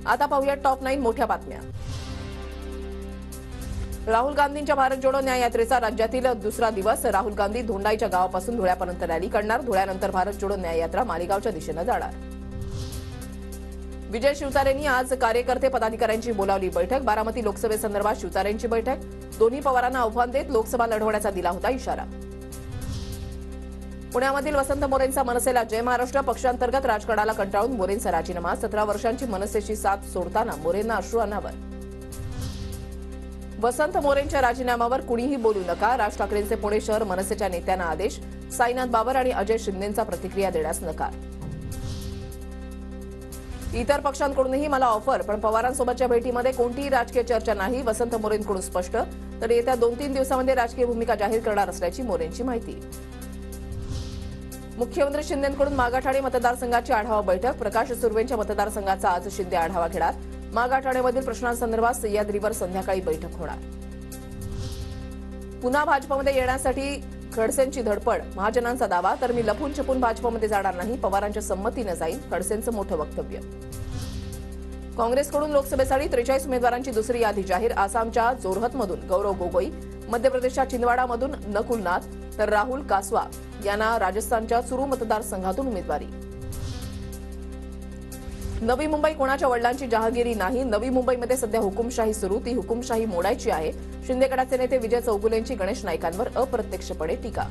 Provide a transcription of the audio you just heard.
आता पाहूया टॉप 9 मोठ्या बातम्या। राहुल गांधींच्या भारत जोडो न्याय यात्रेचा राज्यातील दुसरा दिवस। राहुल गांधी धोंडाईच्या गावापासून धुळ्यापर्यंत रॅली करणार। धुळ्यानंतर भारत जोडो न्याय यात्रा मालेगावच्या दिशेने जाणार। विजय शिवतारेंनी आज कार्यकर्ते पदाधिकाऱ्यांची बोलावली बैठक। बारामती लोकसभेसंदर्भात शिवतारेंची बैठक। दोन्ही पवारांना आव्हान देत लोकसभा लढवण्याचा दिला होता इशारा। पुण्यामधील वसंत मोरेंचा मनसेला जय महाराष्ट्र। पक्षांतर्गत राजकारणाला कंटाळून मोरेंचा राजीनामा। 17 वर्षांची मनसेची साथ सोडताना मोरेंना अश्रू अनावर। वसंत मोरेंच्या राजीनाम्यावर कुणीही बोलू नका। राज ठाकरेंचे पुणे शहर मनसेच्या नेत्यांना आदेश। साईनाथ बाबर आणि अजय शिंदेंचा प्रतिक्रिया देण्यास नकार। इतर पक्षांकडूनही मला ऑफर, पण पवारांसोबतच्या भेटीमध्ये कोणतीही राजकीय चर्चा नाही। वसंत मोरेंकडून स्पष्ट। तर येत्या 2-3 दिवसांमध्ये राजकीय भूमिका जाहीर करणार असल्याची मोरेंची माहिती। मुख्यमंत्री शिंदेंकडून मागाठाणे मतदारसंघाची आढावा बैठक। प्रकाश सुर्वेंच्या मतदारसंघाचा आज शिंदे आढावा घेणार। मागाठाण्यामधील प्रश्नांसंदर्भात सह्याद्रीवर संध्याकाळी बैठक होणार। पुन्हा भाजपमध्ये येण्यासाठी खडसेंची धडपड। महाजनांचा दावा, तर मी लपून छपून भाजपमध्ये जाणार नाही। पवारांच्या संमतीने जाईल, खडसेंचं मोठं वक्तव्य। काँग्रेसकडून लोकसभेसाठी 43 उमेदवारांची दुसरी यादी जाहीर। आसामच्या जोरहतमधून गौरव गोगोई, मध्य प्रदेशच्या छिंदवाडामधून नकुल नाथ, तर राहुल कासवा यांना राजस्थानच्या चुरू मतदारसंघातून उमेदवारी। नवी मुंबई कोणाच्या वडिलांची जहागिरी नाही। नवी मुंबईमध्ये सध्या हुकुमशाही सुरू, ती हुकुमशाही मोडायची आहे। शिंदे गटाचे नेते विजय चौगुलेंची गणेश नाईकांवर अप्रत्यक्षपणे टीका।